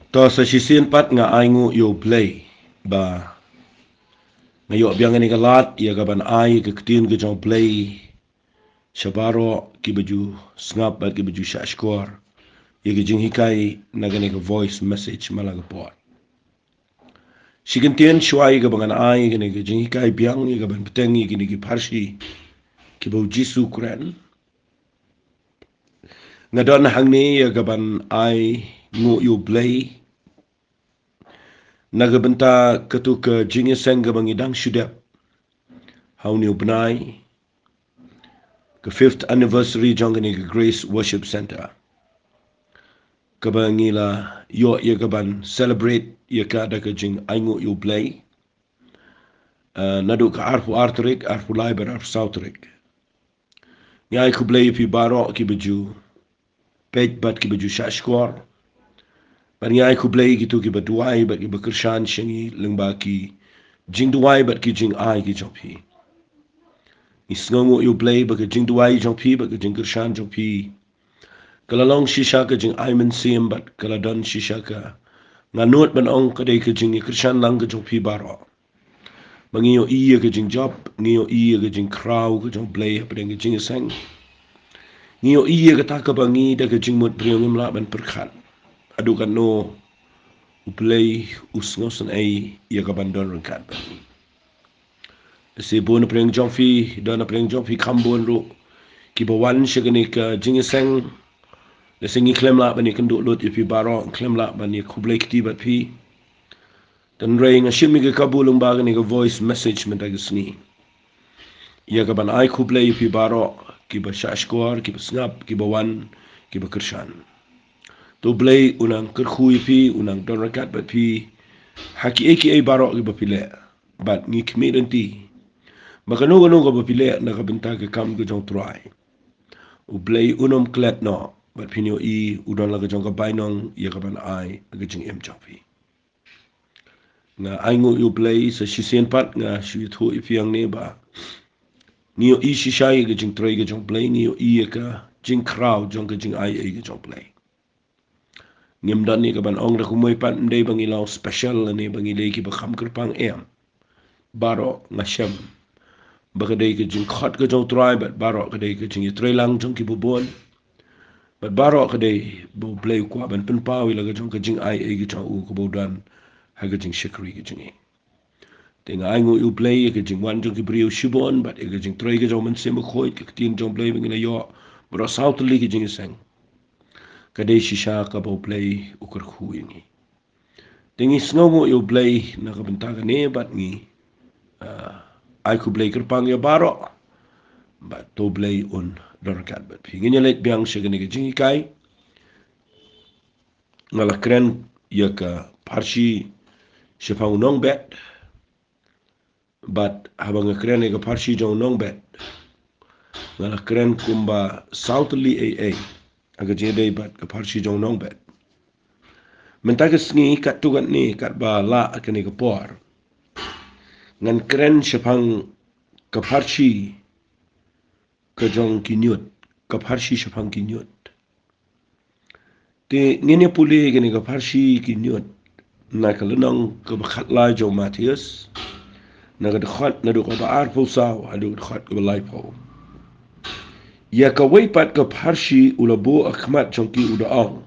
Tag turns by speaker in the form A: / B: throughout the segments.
A: To sa sisin pat nga aingu yo play ba ngayo biang ni kalat ya gaban ai ke ketin ke jong play shabaro ki baju snap bat ki baju shashkor ya ke jing hikai nagani ke voice message malaga pot sigentien shwai ke bangan ai ke ni ke jing hikai biang ya gaban petengi ke ni ke Pharshi ki bau jisu kren ngadon hangni ya gaban ai ngu yo play nagabenta ketuka jingnya sengga bangidang syudap hauniu benai ke 5th anniversary jongani ke Grace Worship Center kabangila yo ye gaban celebrate ye kada ke jing aingu yo play nadu ka arfu artrik arfu liber arfu sautrik nyai ku play pi baro ki baju pej bat ki baju shashkor ban nyai ku play gitu ki baduai bat ki bakershan shengi lengba ki jing duai bat ki jing ai ki jopi isngongo yo play ba ke jing duai jopi ba ke jing kershan jopi kalalong shisha ke jing aiman sim bat kaladon shisha ka nganut ban ong ka dei ke jing kershan lang ke jopi baro bangiyo iya ke jing job ngiyo iya ke jing crow ke jong play apa deng ke jing seng ngiyo iya ke tak bangi da ke jing mut priong imla ban perkhat adu kan no play usngosan ai ia ka ban don kat si bon priong jong fi don priong jong fi kambon ru ki bawan shegani ka jing seng le sengi klem la bani kan do lot ipi baro klem la bani kublai kiti bat pi dan rei nga shimi ke kabulung ba ni ke voice message men tagisni ya ka ban ai kublai ipi baro ki ba shashkor ki ba snap ki ba wan ki ba kershan to blai unang kerkhu ipi unang don rakat bat pi haki eki ai baro ki ba pile bat ni kmidenti makano gano ka ba pile na ka benta ke kam ke jong try u blai unom klet no bat pinyo i udon laga jong ka bainong ya ka ban ai ga jing em chopi nga aingu yu play sa shisien pat nga shu thu ifiang ne ba niyo i shishai ga jing trai ga jong play niyo i ka jing crowd jong ga jing ai ga jong play ngem dan ni ka ban ong da kumoi pat ndai bangi law special ne bangi le ki ba kham kerpang em baro nga shem ba ka dei ka jing khot ga jong trai bat baro ka dei ka jing trai lang jong ki bu bon bat baro ka dei bo play kwa ban pen pawi la ga jong ka jing ai ga jong u ko bo dan ha ga jing shikri ga jing tenga aingu u play ga jing wan jong ki brio shibon bat ga jing trai ga jong man sem khoi ka tin jong play bangi la yo bro south li ga jing seng ka dei shisha ka bo play u kar khu ni tengi sngomo u play na ka benta ga ne bat ni ai ku play ker pang ya baro bat to play on dorkat bat pingin let biang shegani ga jing kai ngala kren ya ka Pharshi Shaphang nong bet but habang kren ga Pharshi jong nong bet ngala kren kumba southly aa aga jede bat ka Pharshi jong nong bet mentaga sngi kat tugan ni kat ba la akani ka por ngan kren Shaphang ka Pharshi ka jong ki Niut ka Pharshi Shaphang ki Niut te ngene pule gani ka Pharshi ki Niut na ka lunang ka bakhat la jo Matthias na ka khat na do ka ba ar po saw adu khat ka lai po ya ka wei pat ka Pharshi ulabo akhmat chongki udaang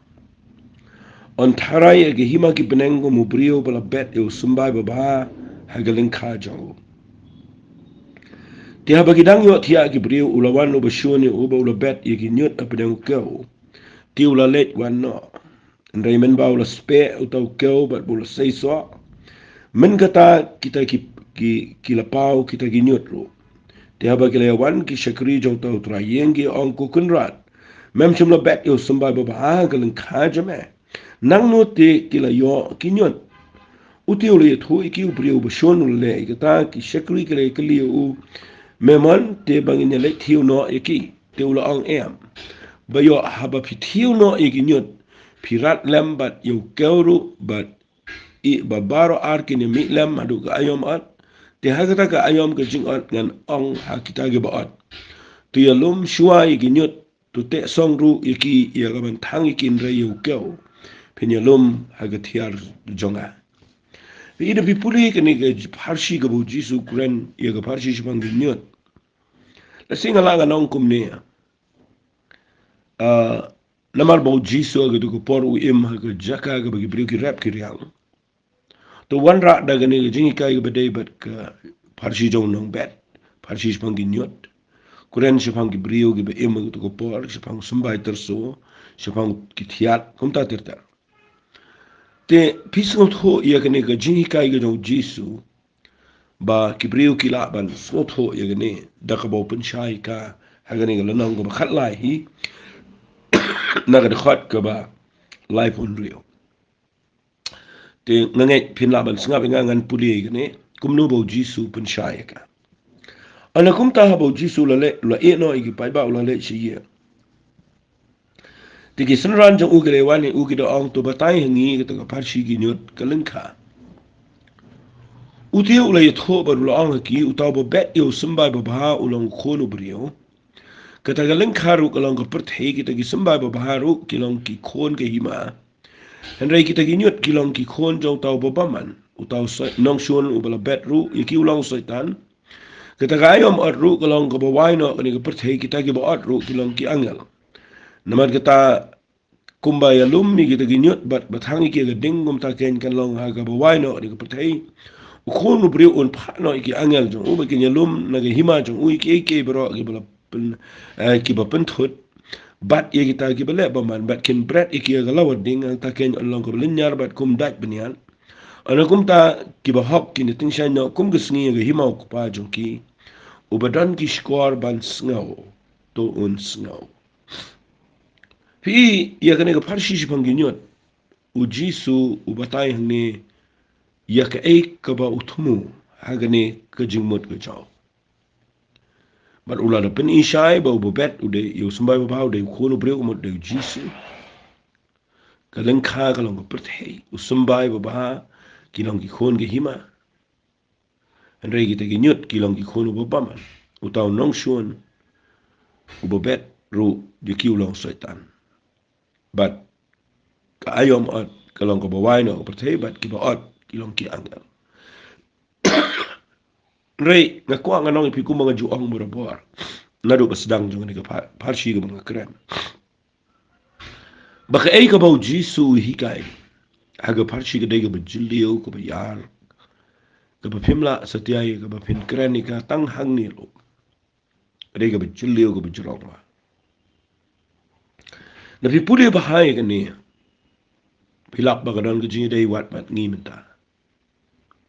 A: on tharai ge hima ki benengo mubrio bala bet e sumbai baba hagaling kha jo ti ha bagidang yo thia ki brio ulawan no bashoni uba ula bet ye ki Niut apedang ko ti ula let wan no ndai men ba ula spe utau ko bat bula sei so men kata kita ki la pau kita ki Niut ro ti ha bagile wan ki shakri jo tau tra yengi on ko kunrat mem chum la bet yo sumbai baba hagaling kha jame nang no te ki la yo ki Niut uti ule thu ki brio bashon ule kata ki shakri kele kli u memon te bangin le thiu no eki te ula ong em ba yo haba pi thiu no eki Niut pirat lembat yo keuru bat i babaro arki ni mi lem adu ka ayom at te hagata ka ayom ka jing at ngan ong hakita ge ba at tu ya lum shua eki Niut tu te song ru eki ya ga ban thang eki ndre yo keu penyalum haga tiar jonga. Ida pipuli kini ke Pharshi ke bu Jisu kuren ia ke Pharshi Shaphang ke Niut. La singa la nong kum ni. Namar bu Jisu ke tu por u im ke jaka ke bagi beri ki rap ki riang. To wan ra da gani ke jingi kai ke bedai bat ke Pharshi jong nong bet. Pharshi Shaphang ke Niut. Kuren Shaphang ke beri ke be im ke tu por Shaphang sumbai terso Shaphang ki tiat kum ta tirta. Te pisngot ho ia kini ke jingi kai ke jong Jisu ba kibriu kila ban snot ho ya gane da ka bau penshai ka ha gane ga lanang go khat lai hi na ga khat ka ba life on real te ngangai pin la ban snga nga ngan puli gane kum no bau jisu penshai ka ana kum ta ha bau jisu la le la e no i pai ba la le chi ye te ki sanran jong u gele wani u ki do ong to batai hangi ka ta Pharshi gi Niut ka lengkha Utiu la yitho ba la ong ki utaw ba bet yo simbai ba ba ulong khono brio kata galing kharu kalong ka perthei kita ki simbai ba baharu kilong ki khon ke hima henrai kita ki Niut kilong ki khon jong taw ba baman utaw nong shun ubala bet ru yaki ulong saitan kata gayom at ru kalong ka ba waino kani ka perthei kita ki ba at ru kilong ki angel namad kata kumbaya lummi kita ki Niut bat bathangi ki ga dingum ta ken kan long ha ka ba waino kani ka perthei ukon bri on pha no ki angel jong u ki nyalum na ge hima jong u ki bro ki bala pen ki ba pen thut bat ye kita ki bale ba man bat kin bret ki ga lawa ding ta ken long ko linyar bat kum dat bnian ana kum ta ki ba hok ki ni tin shan no kum gisngi ge hima ko pa jong ki u badan ki skor ban sngaw to un sngaw fi ye kane ga Pharshi Shaphang gi Niut u Jisu u batai hne ya ka ei ka ba uthumu hagane ka jingmot ka chaw bar ula da pen ishai ba u bet u de yu sumbai ba ba de khono bre u mod de Jisu ka len kha ka long per thei u sumbai ba ba ki long ki khon ge hima en re gi te gi Niut ki long ki khono ba ba man u taw nong shun u ba bet ru de ki u long saitan bat ka ayom at ka long ka ba wai no per thei bat ki ba at ki long ki angel Rei nga kwa nga nong ipi kumanga ju ong mura bor. Nadu ba sedang jong ni ka Pharshi ka mga kren. Baka ei ka bau Jisu hikai. Haga Pharshi ka day ka ba jiliyo ka ba yar. Ka ba pimla satiay ka ba pin kren ni ka tang hang ni lo. Day ka ba jiliyo ka ba jirong ma. Na pipuli ba hai ka ni. Pilak ba ka dan ka jingi day wat mat ngi menta.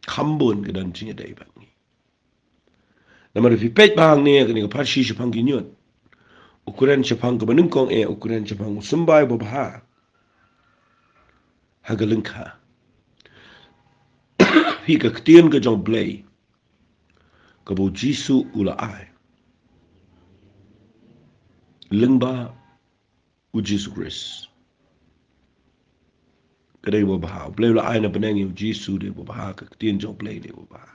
A: Kambon ka dan jingi day bat ngi. Namar fi pet bahang ni ka ni ka Pharshi Shaphang gi Niut. Ukuran Shaphang ka banungkong ukuran Shaphang sumbai ba baha. Hagalengka. Hi ka ktien ka jong blay. Ka bo Jisu ula ai. Lengba u Jisu Christ. Ka day ba baha. Blay ula ai na banangi u Jisu de ba baha. Ka ktien jong blay de ba baha.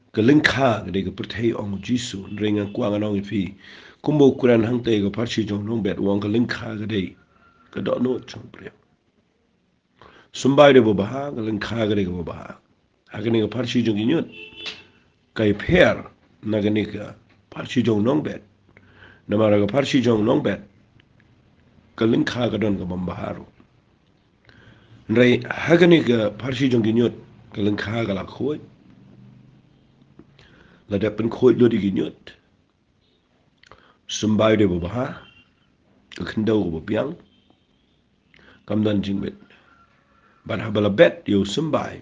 A: Ka lengka ka day ka perthei ong Jisu. Ringan kuang anong ipi. Kumbo ukuran hang tay ka Pharshi jong nong bet. Wang ka lengka ka day. Ka do no jong blay. Sumbai de babaha galang kha gare ga babaha agane ga Pharshi jong Niut kai pher nagane ga Pharshi jong nong bet namara ga Pharshi jong nong bet galang kha ga don ga bambaharo nrai hagane ga Pharshi jong Niut galang kha ga la khoi la de pen khoi lo di Niut sumbai de babaha ka khandau ga biang kamdan jingbet But habala bet yo sumbai.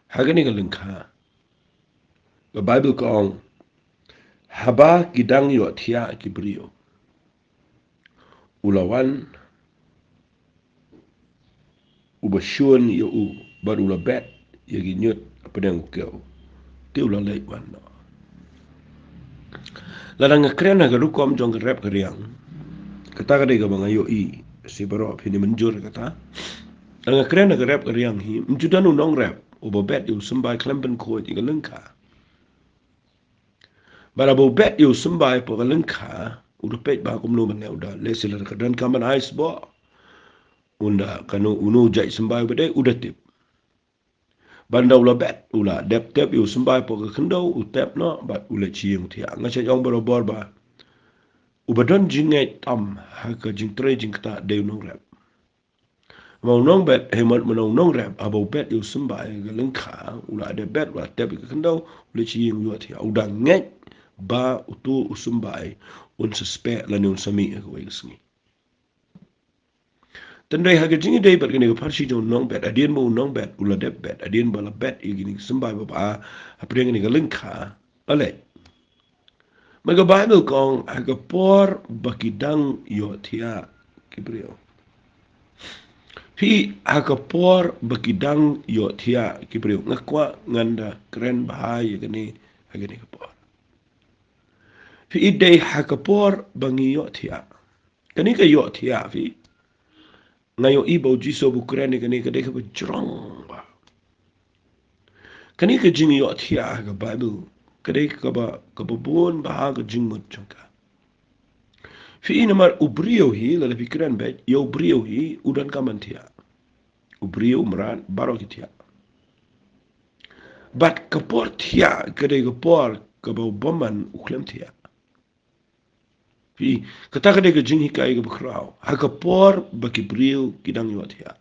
A: Hagani galing ka. The Bible kong haba gidang yo tia kibrio. Ulawan ubasyon yo u barula bet yo ginyut apadang kyo. Ti ula late wan no. Ladang kren na garukom jong rep kariang. Kata kadai ga mga yo I si baro pini menjur kata. Ang kren na rap kariang hi mjudan nong rap ubo bet yo sumbai klempen ko ti galengka bara bo bet yo sumbai po galengka udo pet ba kum no man uda lesel ka dan kaman ice bo unda kanu unu jai sembai bade udah tip bandau la bet ula dep tep yu sembai po ka kendau utep no bat ula chieng thia ngacha yong bor ba ubadon jingai tam ha ka jing tre jing ta de no rap mau nong bet hemat menong nong rap abo bet yu sembai ga lengkha ula de bet ula tep ka kendau ula chieng yu thia udah nget ba utu usumbai un suspe la nun sami ka wegsngi tandai haga jingi dei bat gani Pharshi jong nong bet adien mo nong bet ula dep bet adien bala bet igini sembai ba apre ngani ga lengkha ale maga Bible kong haga por bakidang yo thia kibrio Fi haga por bakidang yo thia kibrio ngakwa nganda keren bahaya gani haga ni por Fi idei haga por bangi yo thia kani ka yo thia fi ngayo ibo jiso bu keren kani ka deka bajrong ba kani ka jingi yo thia haga Bible kadai ka ba bon ba haga jingmut changka Fi inamar ubrio hi la pikiran bet yo ubrio hi udan kaman thia ubrio meran baro thia bat kapor thia kadai kapor kabau baman uklem thia Fi kata kadai ka jing hikai ka bakrao ha kapor bakibrio kidang yo thia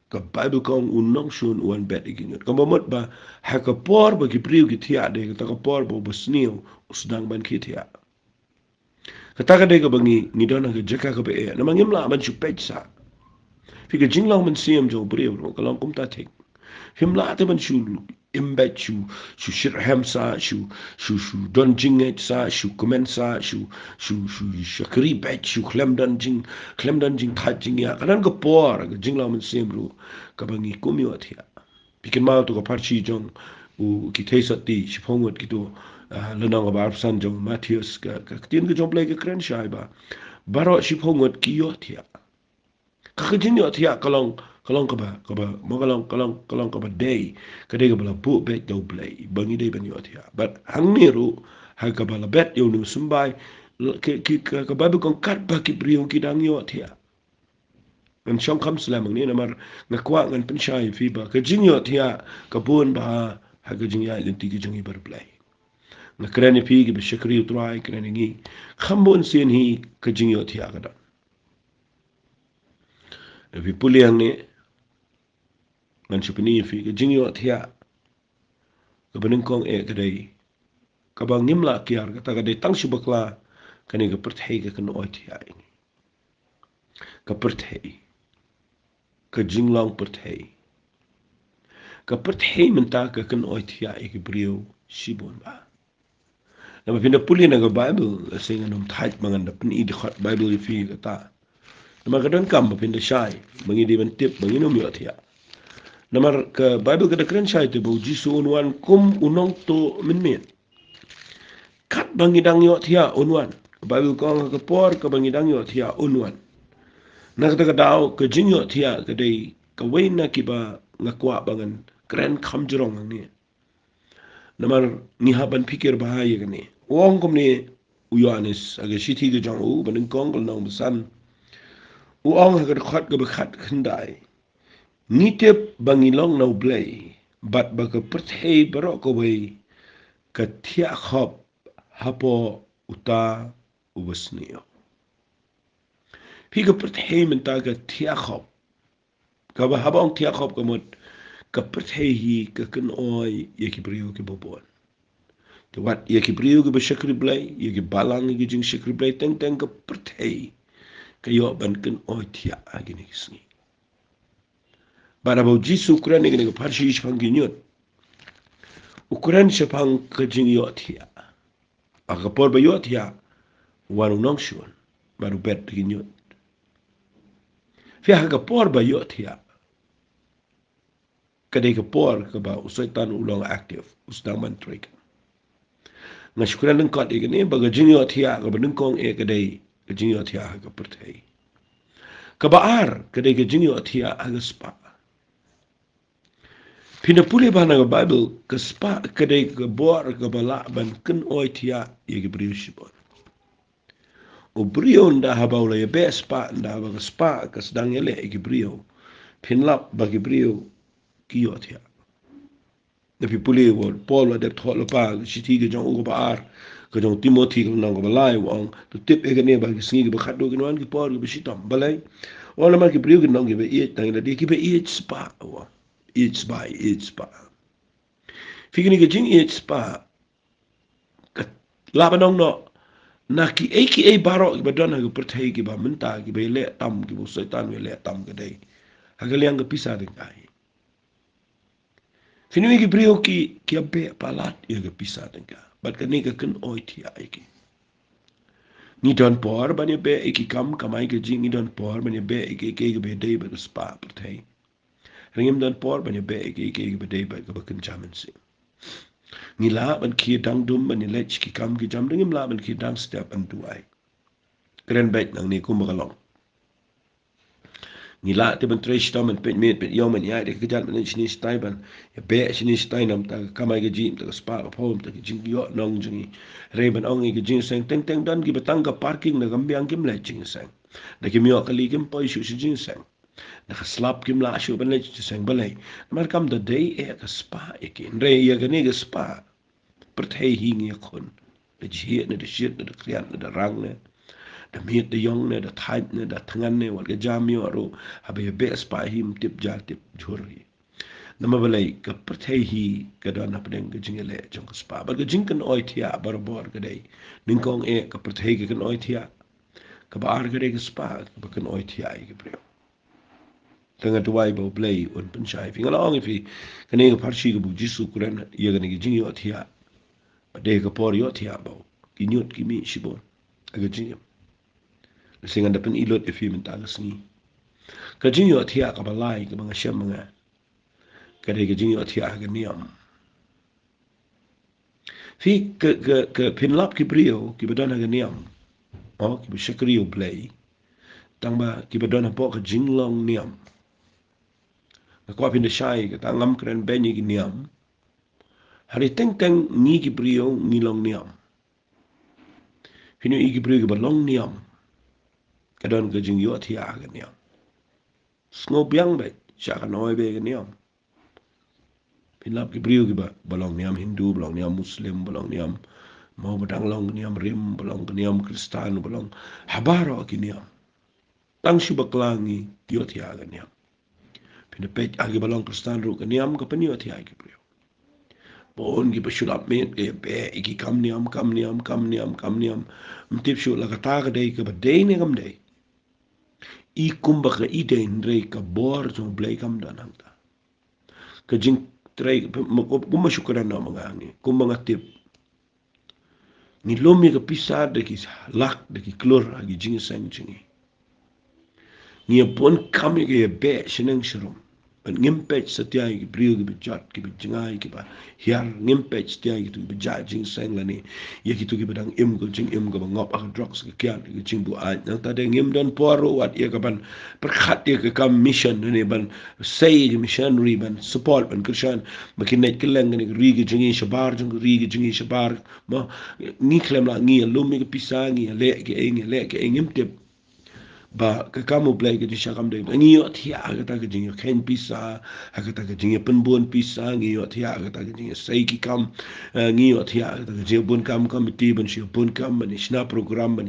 A: ka Bible kong unong shun uan bet igingot kamamot ba ha kapor bakibrio ki thia de kata kapor bo basnio usdang ban ki thia Kata dei ka bangi ni dona ka jaka ka be na mangim la man chu pechsa fi ka jinglang man siam jo brio ro ka long kum ta thik him la te man chu imbet chu shir ham sa chu don jinget sa chu komen sa chu shakri bet chu klem dan jing tha jing ya kanan ka por ka jinglang man siam ro ka bangi kum yo thia pikin ma to ka Pharshi jong u ki theisa ti Shaphang ki to lenang ba san jong Matthias ka tin ka jom play ka kren shai ba baro Shaphang ki yo thia ka jing yo thia kalong ka ba mo kalong ka ba day ka de ka bala bu bet do play bangi de ban yo thia but hang ni ru ha ka bala bet yo nu sumbai ka ba bu kong kat ba ki brio ki dang yo thia ngan shong kam slam ni na mar ngakwa ngan penshai fi ba ka jing yo thia ka bon ba ha ka jing ya linti ki jing bar play na kreni pi ki bishakri utrai kreni ngi khambon sen hi ka jing yo thia ka da vi puliang ni ngan chupni fi ka jing yo thia ka banin kong e ka dai ka ba ngimla kiar ka ta ka dai tang shubakla kani ka perthai ka kan oi thia ka perthai ka jinglang perthai ka perthai menta ka kan oi thia ki brio sibon ba Nama pinda puli na ka Bible sing anum thait manganda pin I khot Bible fi kata. Nama kadang kam pinda shai mangi di mentip mangi num yo thia. Nama ka Bible kada kren shai te bu Jisu unwan kum unong to min. Kat bangi dang yo thia unwan. Bible kong ka por ka bangi dang yo thia unwan. Na kata ka dau ka jing yo thia ka dei ka waina ki ba ngakwa bangan kren kham jrong ni. Namar nihaban pikir bahaya kani. Wong kom ni Yohanes aga shithi de jang u banin kong kol nong besan. Uong aga khat ga bekhat khendai. Ngitep bangilong nau blay. Bat baga perthei barok ko wei. Ka tia khop hapo uta ubasnio. Higa perthei menta ka tia khop. Ka ba habang tia khop ka mot. Ka perthei hi ka kan oi yeki brio ki bobon. Te wat yeki brio ki bashakri blay. Yeki balang yeki jing shakri blay. Teng ka perthei. Ka yo ban kan oi tia agini kisngi. Bara bau Jisu ukuran ni ka Pharshi Shaphang ki Niut. Ukuran Shaphang ka jing yo tia. Aka por ba yo tia. Wanu nong shuan. Baru bet ki Niut. Fia ka por ba yo tia. Kadai ka por ka ba usaitan ulang aktif. Usdang mantrik. Ngasukuran ng kot ikan ni baga jing yo tia. Ka ba nungkong kadai ka jing yo tia ka perthei. Ka baar kadai ka jing yo tia aga spa. Pinapuli ba ng Bible ka spa kadai ka bor ka bala ban kan oi tia yagi beriusibon. o brio nda habau la be spa nda ba spa ka sedang ele ki brio pinlap bagi brio ki yotia tapi puli wo Paul wa de thol pa siti ge jong ba ar ke jong Timothy ke nang ba lai wong to tip e ne ba singi ge ba khado ge non ge Paul ge sitam balai wala ma ki brio ge nang ge be e tang la de ki be e spa wa e spa fikini ge jing e spa ka la ba nong no na ki e baro ki ba don ha ge perthai ki ba menta ki be le tam ki bu setan we le tam ge dei ha ge liang ge pisa de kai Fini ki brio ki abe palat ia ke pisah tengka. Bat ka ni ka ken oi ti ai ki. Ni don por ba ni be ki kam kamai ke jing ni don por ba ni be ke be dei ba spa per thei. Ringim don por ba ni be ke be dei ba ka ken chamen si. Ni la ban ki dang dum ba ni lech ki kam ki jam ringim la ban ki dang step an tu ai. Keren bet nang ni kum ba long. Ni la te ban tre sta man pet met pet yom ni ai de ke jan man ni stai ban ya be ni stai nam ta kamai ke jim ta spa pa pom ta jing yo nong jing re ban ong ke jing sang teng teng dan ki batang ka parking na gambiang kim le jing sang da kim yo kali kim poi shu jing sang da slap kim la shu ban le jing sang balai mar kam da day e ka spa e ki re ya ga ne ga spa per thei hi ngi khon de ji ne de shit ne de krian ne de rang ne da miet de yong ne da type ne da thangan ne wal ga jamio ro habe be spa him tip jar tip jhuri nama balai ka perthei hi ka don hapdeng ka jingele jong spa ba ka jingkan oi thia barbor ka dei ningkong e ka perthei ka kan oi thia ka ba ar ka dei ka spa ka ba kan oi thia ai ka pre tanga tuai bo play un pen chai fi ngala ong fi ka ne ka Pharshi ka bu jisu kuran ye ka ne ka jing yo thia ba de ka por yo thia bo ki Niut ki mi shibon ka jing singa da pen ilot e fi men ta ngi ka jing yo thia ka ba lai ka ba shem nga ka de ka jing yo thia ka niam fi ke pinlap ki brio ki badana ga niam o ki be shakrio play tang ba ki badana po ka jinglong niam ka kwa pin de shai ka tangam kren benyi ki niam hari teng teng ni ki brio ni long niam finu i ki brio ki balong niam ka don ka jing yo thia ga niam sngo biang be sha ka noi be ga niam pinlap ki brio ki ba balong niam Hindu balong niam Muslim balong niam mau badang long niam rim balong niam Kristan balong habaro ki niam tang shu baklangi yo thia ga niam pina pet agi balong Kristan ru ka niam ka pani yo thia ki brio bon ki bashulap met ke be iki kam niam mtip shu la ka ta ga dei ka ba dei ne kam dei I kumba ka I dei ndrei ka bor jong blei kam dan hangta ka jing trei kumba syukuran na mga hangi kumba ngatip ni lomi ka pisar de ki lak de ki klur agi jing sang jingi ni pon kami ke be sheneng shirum ban ngimpech satya ki brio ki bijat ki bijingai ki ba hiar ngimpech satya ki tu bijat jing sang la ni ye ki tu ki badang im ko jing im ko ngop ak drugs ki kyan ki jing bu a nang ta de ngim don poro wat ye ka ban perkhat ye ka kam mission ne ban say missionary ban support ban krishan makinet kileng ni ri ki jingi shabar jing ri ki jingi shabar mo ni klem la ngi lumi ki pisangi le ke ngim tip ba ka kamu play ke disha kam de ngi yo thia ka ta ke jing khen pisa ha ka ta ke jing pen pisa ngi yo thia ka ta ke jing sei ki kam ngi yo thia ka ta ke jing bun kam committee ban shi bun kam ban ishna program ban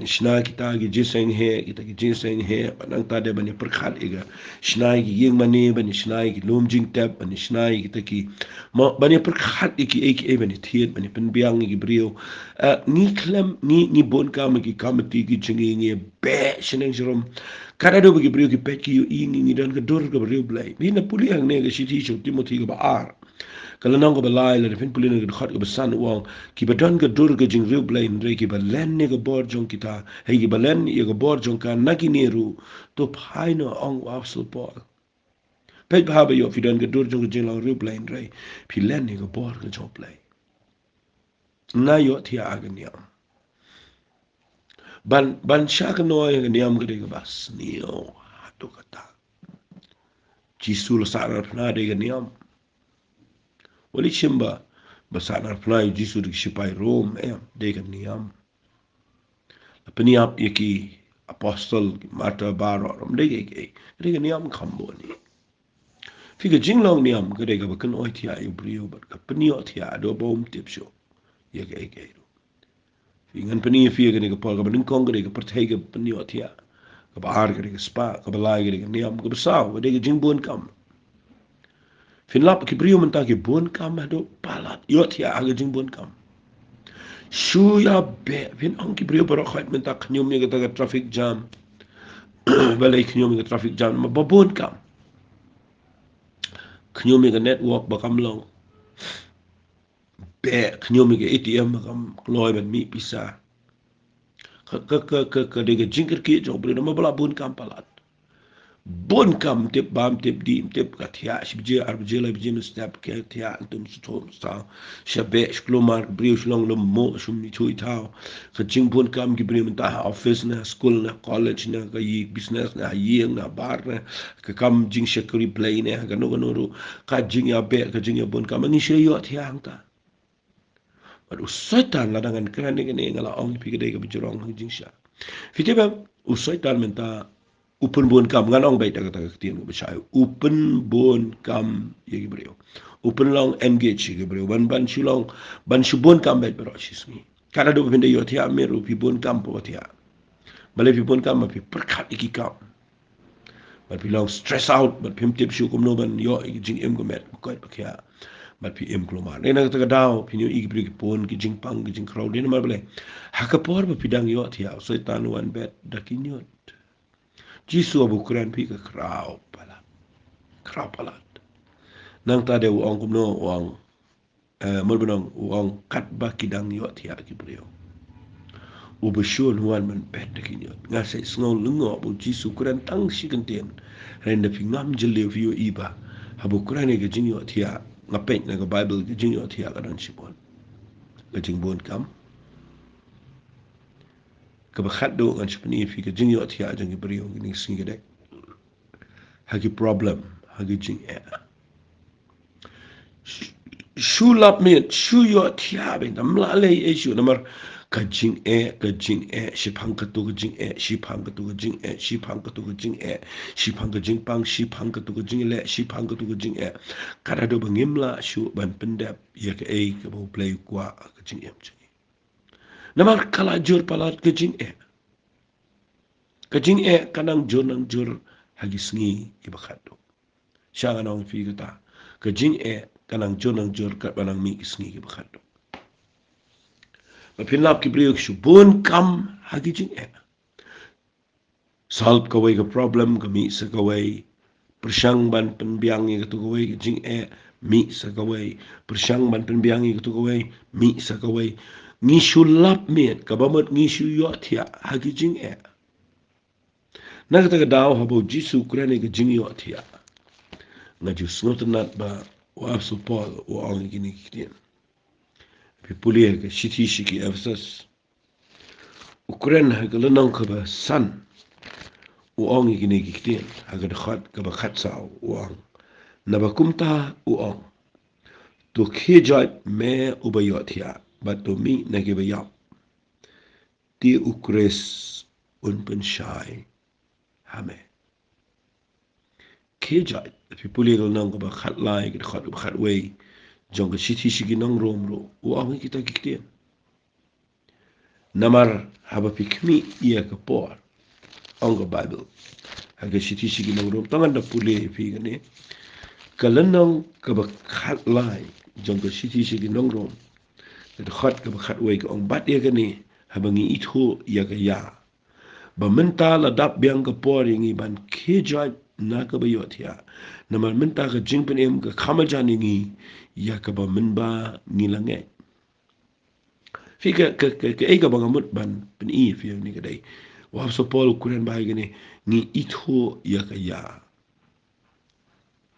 A: ishna kita ki jiseng he kita ki jiseng he ban ta de ban per khat iga shna ki yeng mani ban ishna ki lum jing tap ban ishna kita ki ma ban per khat ki ban thiet ban pen biang ki brio ni klem ni bun kam ki committee ki jing ngi be sheneng jerom kada do bagi brio ki pet ki ingi dan ka dor ka brio blai ni na puli ang ne ga shiti sho Timothy ka ba ar kala nang ka ba lai la fin puli ne ga khat ka ba san wang ki ba dan ka dor ka jing rio blai ne ki ba len ne ga bor jong kita hei ki ba len ye ga bor jong ka naki ne ru to phai no ong wa so por pet ba ba yo fi dan ka dor jong ka jing la rio blai ne fi len ne ga bor ka jong blai na yo thia aganyam ban shaka no yang niam gede ke bas nio tu kata jisul sarar na de niam wali chimba basanar pnai jisu de shipai rom em de niam peniap yaki apostol mata baro ram dege dege niam kambo ni figa jinglong niam gede ga bakan oitia yu brio bat ka peniot ya do bom tipsho yake ege fingan peni fi gede ga pol ga banin kong gede ga pertege peniot ya ka ba ar gede ga spa ka ba lai gede ga niam ga besau gede ga jingbon kam finlap ki brio menta ki bon kam do palat yot ya aga jingbon kam Shuya be vin ang ki brio baro khait menta khnyum ni ga traffic jam balai khnyum ga traffic jam ma babon kam khnyum ga network ba kam long be khnyum ga ATM ba kam loy ban mi pisa ka de ga jinger ki jo brio ma bala bon kam palat bon kam tip bam tip dim tip ka thia shibje arbje la bje step ke thia antum stom sta shabe sklomar brio shlong lo mo shum ni chui thao ka jing bon kam ki brio ta office na school na college na ka yi business na yi na bar na ka kam jing shakuri play na ka no ru ka jing ya be ka jing ya bon kam ni she yo thia ta but usaitan la dangan kan ni ngala ong pi ka de ka bijrong jing sha fiteba usaitan menta open bon kam ngan ong bai ta ta tien ko bachai open bon kam ye gi brio open long engage gi brio ban shilong ban shubon kam bai bro shismi kada do binde yo tia meru pi bon kam po tia bale pi bon kam pi perkhat iki kam but pi long stress out but pim tip shu kum no ban yo jing em go met ko kya but pi em kloma ne na ta dao pi ni igi brio pon ki jing pang ki jing crowd ne ma bale hakapor ba pi dang yo tia so tan wan bet dakinyo Jisu abu Quran pi ke krau palat. Nang tade uang kumno uang mulbenong uang kat ba kidang yo tia ki brio. Ubashun huan man pet de kinyo. Ngasai sngon lungo bu Jisu Quran tang si kentien. Renda pi ngam jele vio iba. Abu Quran ke jinyo tia ngapek na ke Bible ke jinyo tia kadang sipon. Ke jingbon kam. Ke bakhat do ngan sipani fi ke jinyo tia jang ki brio ni singedek. Hagi problem, hagi jing shu lap me shu yo tia be nam la le e shu namar ka jing shipang ka tu jing shipang ka tu jing shipang ka tu jing shipang ka jing pang shipang ka tu jing le shipang ka tu jing kada do bangim la shu ban pendap ya ka ka bo play kwa ka jing jing namar kala jur palat ka jing kanang jur nang jur hagis ngi ibakado siya nga nang fi kata ka jing kanang jur kat banang mi isngi ki bakado mapinlap ki brio ki bon kam hagi jing solve ka way ka problem ka mi sa ka way persyang ban penbiang ki tu ka way ka jing mi sa ka way persyang ban penbiang ki tu ka way mi sa ka way ngi sulap met ka bamot ngi shu yo tia hagi jing na ka daw habo Jisu kurane ka jing yo tia na ju snot ba wa su Paul wa ang gini kitien pi pulia ka shiti shiki Ephesus Ukraine ha ka lanang ka ba san wa ang gini kitien ha ka khat ka ba khat sa wa na ba kumta wa ang to khejat me ubayotia ba to mi na ke ba ya ti ukres un penshai hame khejat pi pulia ka lanang ka ba khat lai ka khat ba khat way jong ka shiti shiki nang rom ro wa ang kita kitien namar haba pikmi ia ka por ang Bible haga shiti shigi nang rom tangan da pule fi gane kalanang ka ba khat lai jong ka shiti shigi nang rom da khat ka ba khat wei ka ong bat ia gane haba ngi itho ia ka ya ba menta la dap biang ka por ngi ban keja na ka ba yot ya namar menta ka jingpen em ka khamajan ngi ya ka ba minba ngi langai fi ka ega bang amut ban pen I fi ni ka dai wa so pol kuren ba gane ni itho ya ka ya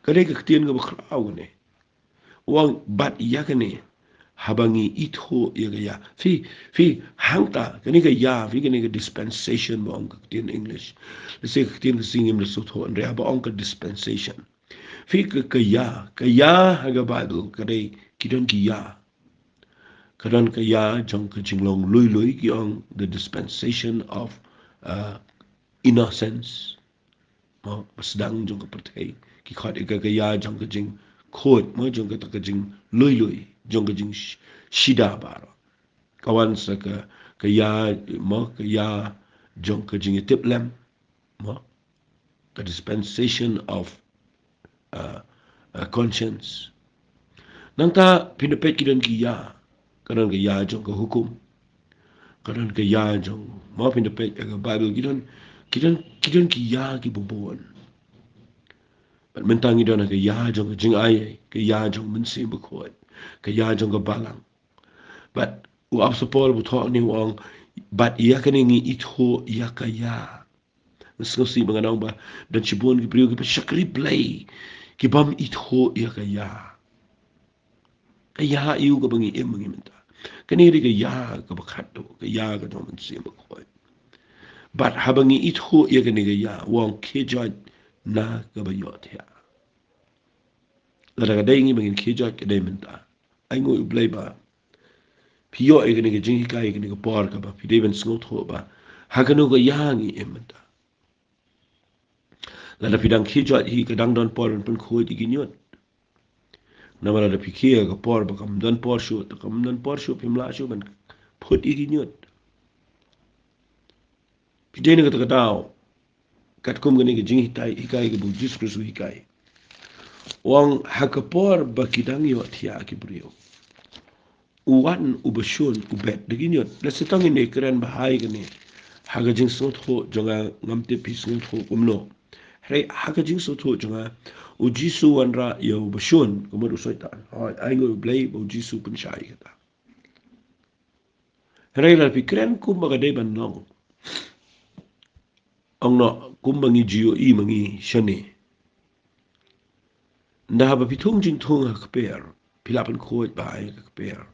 A: kare ka tien ga ba ne wang bat ya ka ne habangi itho ya ka ya fi hangta kani ka ya fi kani ka dispensation mo ang ka tien English let's say ka tien ka singim le so tho andre ba ang ka dispensation fi ka ya haga Bible ka dai kidon ki ya Kadang kaya jong ke jinglong lui ki ong the dispensation of uh, innocence. Mo sedang jong ke pertai ki khat kaya jong ke jing khot mo jong ke jing lui jong ke jing shida bar. Kawan sa kaya mo kaya jong ke jing tip lem mo the dispensation of conscience. Nang ta pinapet kidan kiya kadang kaya jong ke hukum kadang kaya jong mo pinapet aga Bible kidan kiya ki bobon. But mentang idon kaya jong ke jing ai kaya jong mensi bekot kaya jong ke balang. But u ap sapol bu thok ni wong but ia kan ngi itho ia kaya. Meski menganong ba dan cibun ki priu ki syakri play ki bam itho ia kaya. Kaya iu ka bangi em mangi menta. Kani ri kaya ka bakat do kaya ka do mensi bekot. But habangi itho ia kani kaya wong kejot na ka bayot ya. Lada ka dai ngi bangin kejot ka dai menta. Ai ngoi play ba Pio e kani ka jingi kai kani ka por ka ba pi dai ben sngot ho ba. Hakanu ka yangi em menta. Lada pidang kejot hi kadang don por pun khoi di ginyot. Nama lada pikir ka por ba kam don por shu ta kam don por shu pimla shu ban put i ginyot. Pi dai ka ta tao kat kum kani ka jingi hikai ka bu jis krisu hikai. Wang hakapor ba kidang yo tia ki brio. Uwan ubasyun ubet deginyot. Lasitang ini keren bahai kani. Haga jing sngot ho jonga ngamte pi sngot ho kumno. Hei haga jing sngot ho jonga ujisu wanra ya ubasyun kumod usoitan. Ai ngo blay ujisu pun syai kata. Hei la pi keren kum baga dei ban nong. Ang no kum bangi jiyo i mangi shane. Nda ba pitung jing tung hakper. Pilapan koit bahai hakper.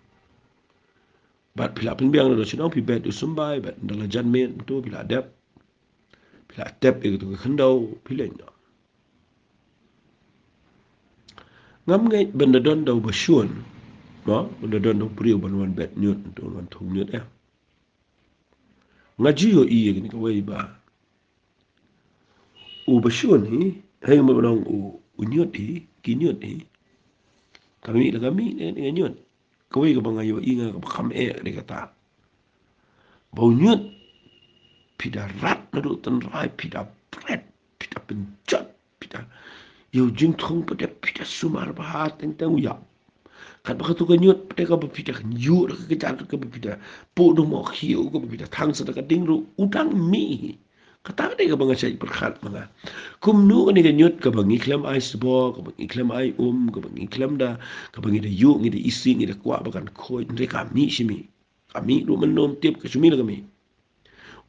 A: Bat pila penbiang do sinong pi bet usumbai bet ndala janmen tu pila dep pila tep e tu khendau pila nya ngam ngai benda don do basyun no benda don do priu ban wan bet nyut tu wan thung nyut ngaji yo i ni ko wei ba u basyun hi hai mo nong u nyut hi ki nyut hi kami ni nyut ko wei ko bangayo i nga ko kham e de kata bau nyut pida rat na do tan rai pida pret pida penjat pida yo jing thong pida pida sumar bahat tentang ya kat ba tu nyut pida ka pida yu ka jan ka pida po do mo khiu ka pida thang sa ka ding ru udang mi kata de ka banga sai perkhat manga kum nu ni ka nyut ka bangi klem ai sbo ka bangi klem ai ka bangi klem da ka bangi da yu ngi da isi ngi da kwa bakan khoi ndre ka mi shimi kami ru menom tip ka shumi la kami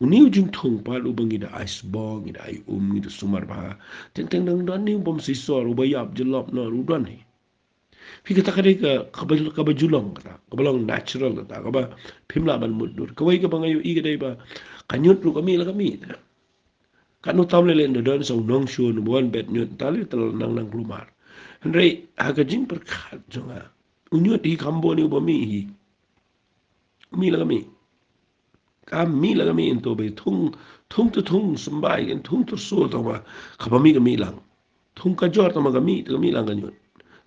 A: Uniu jing thong pa lu bangi da ice bong da ai ngi da sumar ba teng dang dan ni bom si so ru ba yap jelop no ru dan ni fi ka takare ka ba julong ka balong natural ka ba phimla ban mudur ka wai ka bangayo i ga dai ba kanyut ru kami la kami kanu tam le len dan so nong shu no bon bet nyut tali tel nang klumar andre aga jing per khat jonga unyut hi kambo ni ba mi hi mi la kami kami la kami into be thung sambai en thung tu so to ma khabami kami lang thung ka jor to ma kami lang kan yun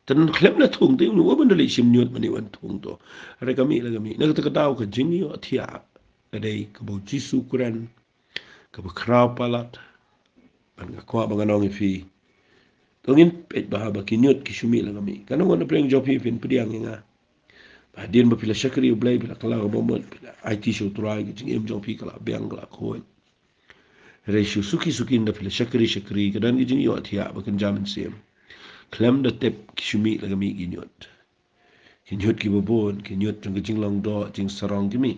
A: tan khlem na thung te nu ban le sim nyut mani wan thung to re kami la kami na ka taw ka jingi o thia ka dei ka bo jisu kuran ka bo krau palat ban ka kwa bang anong fi tongin pet ba ba kinyut ki shumi la kami kanong na preng jopi fin priang nga Din ba pila syakri ublay pila kala ka bomot pila IT show turai ki jing em jong pi kala beang kala khoi reshu suki nda pila syakri kadan ki jing yo atia ba kan jaman sem klam da tep ki shumi la mi ki nyot ki bobon ki nyot jong jing long do jing sarong ki mi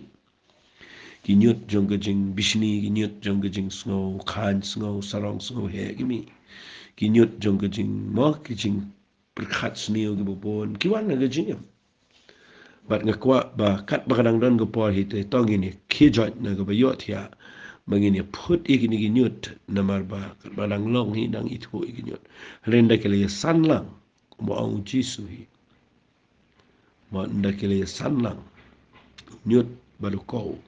A: ki nyot jong jing bishni ki nyot jong jing snow khan snow sarong snow he ki mi ki nyot jong jing mo ki jing perkhat sneo ki bobon ki wan na jing bat nga kwa ba kat ba kadang don go por hi te tong ini kijot na go ba yot ya mangini put igini ginyut na mar ba ba lang long hi dang itu iginyut renda kele san lang mo ang jisu hi mo nda kele san lang Niut baru kau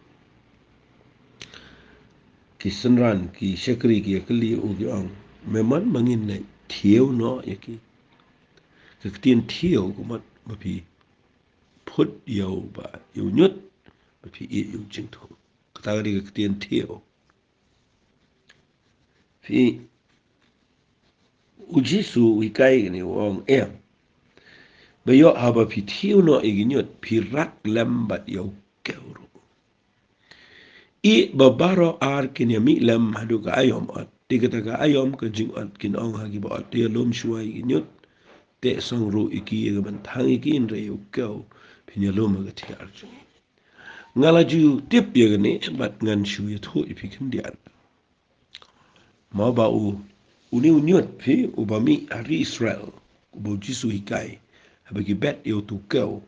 A: ki senran ki syakri ki keli u ki ang memang mangin nai thieu no ya ki tien thieu ko mat ma pi phut yo ba yo Niut ma pi yo jing tho kata di tien thieu fi ujisu wikai ni wong ba yo haba pi thieu no igi Niut pi rak lambat yo keuro I babaro ar kini mi lem hadu ka ayom at tiga ka ayom ka jing at kin ong hagi ba at dia lom shuai Niut te song ru iki ga ban thang iki in re yo kau pinya lom ga tiar ju ngala ju tip ya ne bat ngan shu ya tho ipi kin dian ma ba uni Niut pi u ba mi hari Israel u bo jisu hikai habagi bet yo tu kau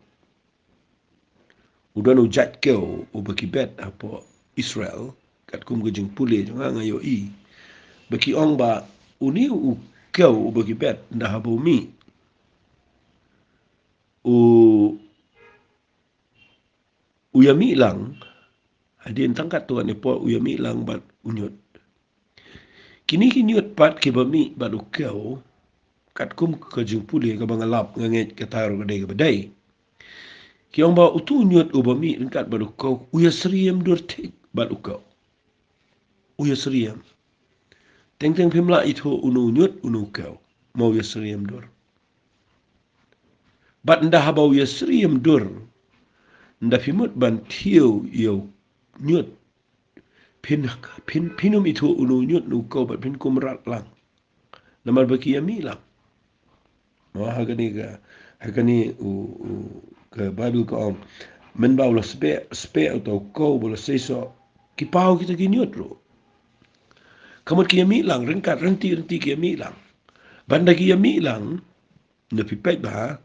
A: udan u jat kau u bagi bet apa Israel kat kum gejeng pule jang ngayo bagi ong ba uni u kau u bagi bet nda habo mi uyami lang adin tangkat tuan ni po uyami lang bat unyut kini Niut pat ke bami bat u kau kat kum gejeng pule ka bangalap nganget kataru ka dai ka badai ki ong ba utu Niut u bami kat bat u kau uya seriem dur tik bat u kau uya seriem teng pimla itu unu Niut unu kau mau uya seriem dur bat nda habau uya seriem dur nda pimut ban thieu yo Niut pinum itu unu Niut nu kau bat pin kumrat lang namar baki yami lang hagani ke Bible ka om men ba ulah spe atau kau boleh seso ki pau kita ki Niut ro kamut ki yami lang rengkat renti ki yami lang banda ki yami lang na pipet ba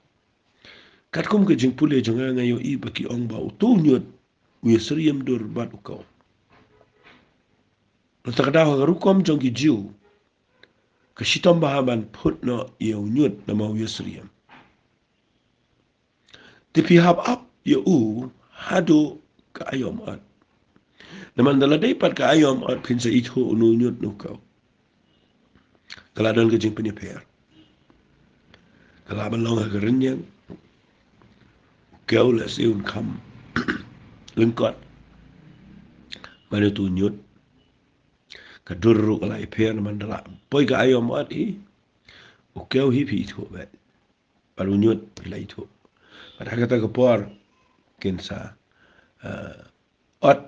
A: kat kum ke jing pule jonga ngayo baki ong ba utu Niut uya seriem dur bat ukau takadaw ga rukom jong ki jiu ka shitom bahaban put no yo Niut na mau uya seriem tipi hab up yo hadu ka ayom at naman dala day pat ka ayom at pinsa itu unu Niut nu kau kaladan ke jing peniper kalaban long ha gerenyang kau la seun kam lengkot mana tu Niut ka durru kala iper mandala poi ka ayom at kau hi pi itu bet baru Niut pilai itu pada kata ke por kinsa ot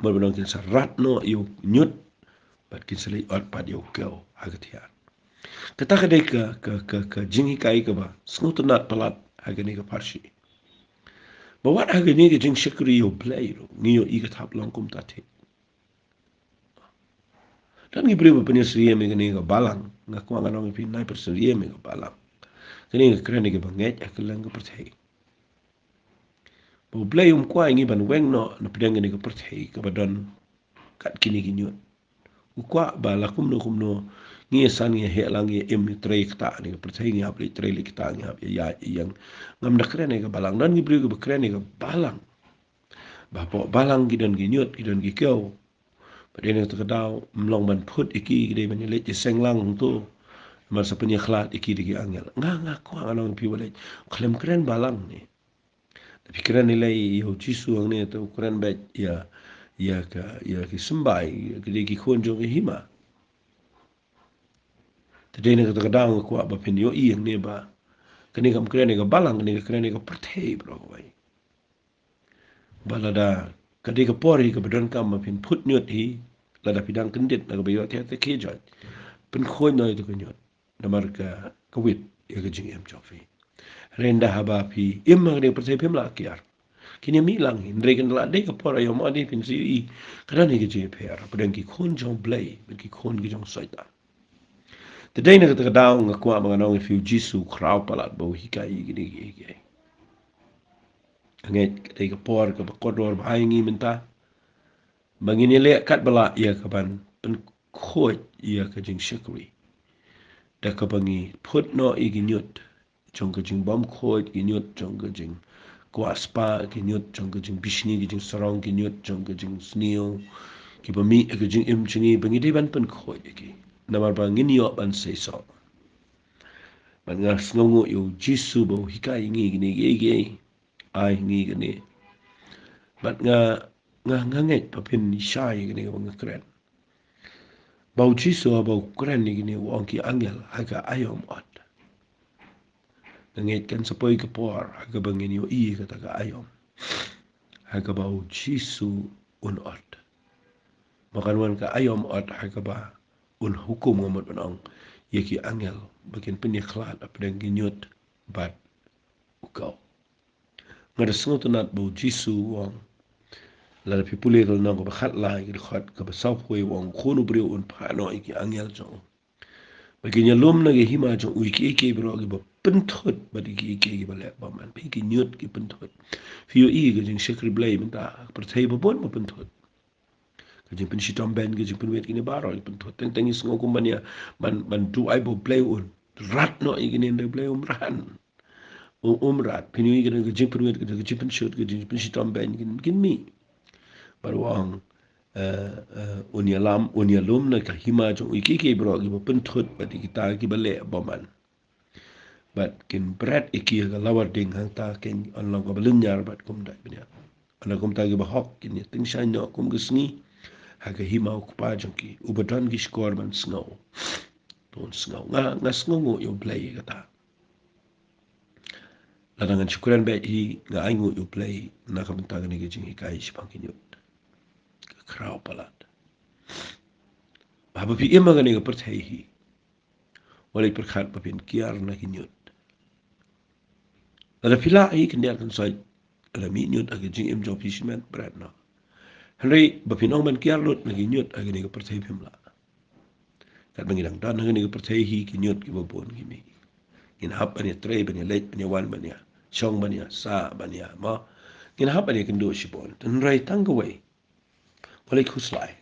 A: berbanding kinsa rat no yu Niut bat kinsa li ot pad yu kau hagatiar kata kadai ke jingi kai ke ba snutunat palat hagani ke Pharshi bawat hagani ke jing syakri yu play ro ngiyo ikat hap langkum tati dan ngibri bapanya seriem ngani ke balang ngaku anganong ipi nai perseriem ke balang kini ke keren ke banget akalang ke percaya Bo play kwa ingi ban weng no na pedang ni ka perthei ka badon kat kini ki Niut. Ukwa ba la kum no ngi san ngi he lang ngi em ni trei kta ni ka perthei ngi apli trei li kta ngi ap ya yang ngam da kren ka balang dan ngi bri ka kren ka balang. Ba po balang gi dan gi Niut gi dan gi keu. Ba den ta daw mlong ban phut iki gi de ban le ti seng lang tu. Mar sa penya khlat iki di angel. Nga kwa anong pi wale. Klem kren balang ni. Pikiran nilai yo jisu ang ni tu Quran bet ya ki sembai ki khon jong hima tadi ni kata kadang ko ba pin yo ang ni ba kani kam kren ni ka balang ni kren ni ka perthei bro bai balada kadi ka pori ka bedon kam ma pin put Niut hi lada pidang kendit na ka bayo te ke jot pin khon no itu nyot namar ka wit ya ka jing em chofi renda haba pi imang ni perthei pim la kiar kini mi lang indre kan la de ka por ayo ma di pin si kada ni ke je per pedang ki khon jong blai ben ki khon ki jong saita te dei na ka daw nga kwa mga nong fiu jisu kraw palat bo hikai gini gi anget te ka por ka kodor ba ngi menta bangini le kat bala ya ka ban pen khoj ya ka jing shakri da ka bangi put no igi Niut jong ka jing bom khoj gi Niut jong ka jing Kwa spa ki Niut jong ke jing bishni ki jing sarong ki Niut jong ke jing sneo ki ba mi ke jing im chingi bangi di ban pen khoi ki namar ba ngin yo ban sei so ban nga sngongo yo jisu bo hikai ngi gini ge ai ngi gini bat nga nget pa pin ni shai gini nga kren bau jisu bau kren ni gini wong ki angel haga ayom ot nget kan sapoi ke por haga bangin yo I ka taga ayom haga bau jisu un ot makan wan ka ayom ot haga ba un hukum ngamot unong yeki angel bakin penyeklat apa dan ginyut bat ukau ngada sengot nat bau jisu wong la pipule kal nang ba khat la ki khat ka ba sau khoi wong khonu bre un phano iki angel jong bakin ya lom na ge hima jong wiki ke bro ge ba penthot ba di ki ba le ba man pi ki nyut ki penthot fi yo I ge jing shekri blai menta per thai ba bon ba penthot ke jing pen shitom ben ke jing pen wet kini baro ki penthot teng teng is ngoko man ya man du ai bo blai un rat no I ge ne blai ran rat pinu I ge ge jing pen wet ke jing pen shot ke jing pen shitom ben kin mi barwang unya lum na ka hima jo iki ke bro gi pen thot ba di kita ki bale boman bat kin bread iki ga lawar ding hang ta ken on long ko belunyar bat kum dai bnya ana kum ta gi ba hok kin ni ting shan no kum gisni ha ga hima ku pa jo ki ubadan gi skor man snow don snow nga snow yo play ga ta la dangan syukuran ba hi nga aingu yo play na ka bentang ni gi jing hikai Shaphang kinyo krau palat haba pi ima gani ga perthai hi walai perkhat papin kiar na hinyut ada pila hi kendiar kan sai ada mi nyut agi jing im jo fisherman brand na henry bapin ong man kiar lut na hinyut agi ni ga perthai pimla kat mangidang dan agi ni ga perthai hi kinyut ki babon ki mi in hap ani tray bani late bani wan bani chong bani sa bani ma in hap ani kendo shibon tan rai tangawai walai khuslai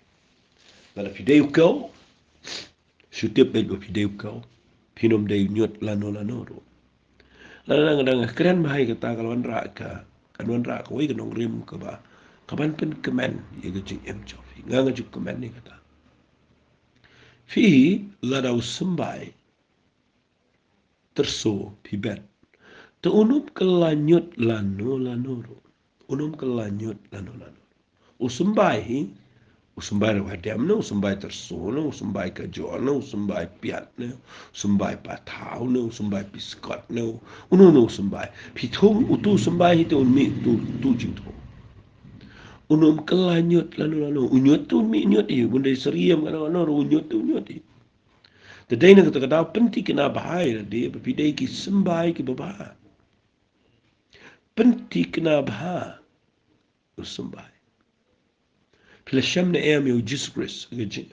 A: la pideu ko sutip be pideu ko pinom de nyut lano ro Kadang-kadang keren bahai kata kalau anda kan anda kau ikan orang rim ke bah kapan pun kemen ia kecik jofi ngang kecik kemen ni kata fi ladau sembai terso pibet tu unum kelanyut lano ro unum kelanyut lano usembai usembai wadam no usembai terso no usembai kajon no usembai piat no usembai patau no usembai biskot no no usembai pitung utu usembai itu unmi tu jinto unum kelanyut lanu unyut tu mi nyut I bunda seriam kana unyut tu unyut I tadai na kata kata penting kena bahaya dia berpidai ki sembai ki babah penting kena bahaya usembai Pila syam na em yo Jesus Christ gajin.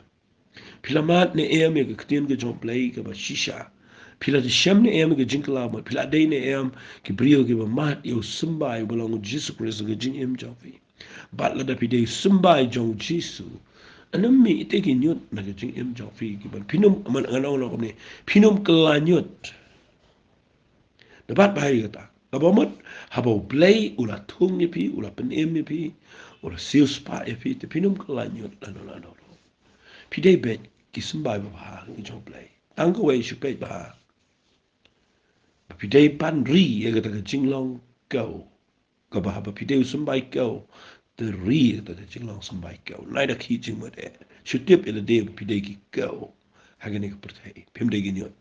A: Pila mat na em yo ketien ke jom play ke ba shisha. Pila de syam na em ke jinkla ma pila day na em ke brio ke ba mat yo sembai belong Jesus Christ gajin em jofi. Bat la da pide sembai jong Jesus. Anam mi ite ke nyut na gajin em jofi ke ba pinum man anau na komne pinum kelanyut. Dapat bahaya kata. Abamot habau play ula tung pi ula penem pi ula siu spa pi te pinum kelanyut lano. Pidai bet ki sembai bah ki jom play. Tangga wei syukai bah. Pidai pan ri ya kata ke jinglong kau. Ka bah pidai sembai kau. Te ri kata ke jinglong sembai kau. Nai dak hi jing made. Syutip ila de pidai ki kau. Hagani ke pertai. Pimdai ki nyut.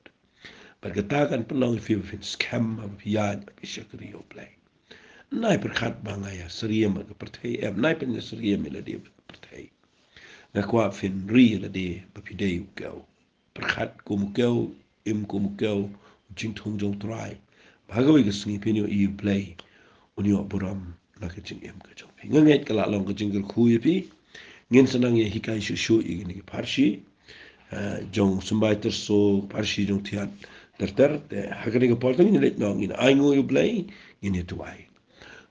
A: Berkatakan pelang fi scam ya syakri yo play. Nai perkhat bangaya seriam ke pertai em nai pen seriam ila de pertai. Ngakwa fin ri ila de bapidai kau. Perkhat kumukau im kumukau jing thong jong try. Bagawi ke sengi pinyo I play unyo buram na ke jing em ke jong. Nganget kala long ke jing ke khu pi ngin senang ye hikai shu igini ke Pharshi jong sembai terso Pharshi jong tiat ter hakani ke portang ni let nong in aingo you play in it why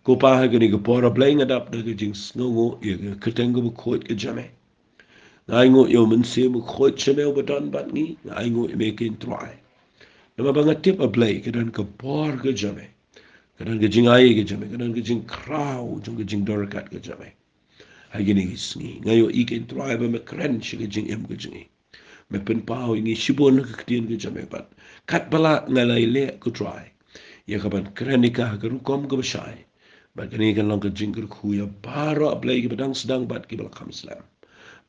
A: ko pa hakani ke pora playing adap de jing sngo ye ketengo ko ke jame aingo yo men se mo ko chame obadan bat ni aingo make in try nama bangat tip a play ke dan ke por ke jame Kadang gejing ai ke jame, kadang gejing krau, jong gejing dorkat ke jame. Hai gini gisngi, ngayo ikin try ba me kren shi gejing em gejing. Me pen pau ingi shibon ke ketien ke jame bat. Kat bala ngalai le ku try. Ya kaban krenika ke rukom ke besai. Bat kini kan long gejing ke ku ya baro ablai ke bedang sedang bat ke bala kam slam.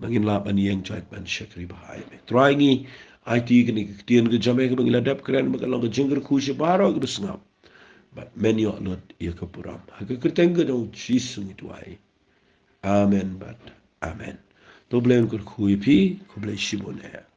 A: Mangin lap an yang chat ban shakri bahai me. Try ngi IT kini ke ketien ke jame ke bangiladap kren makan long gejing ke ku shi baro ke besngap. But many are not ia kapuram. Haka ketengga dong Jesus itu ai. Amen but amen. To blame kur kui pi, ko blame shibone.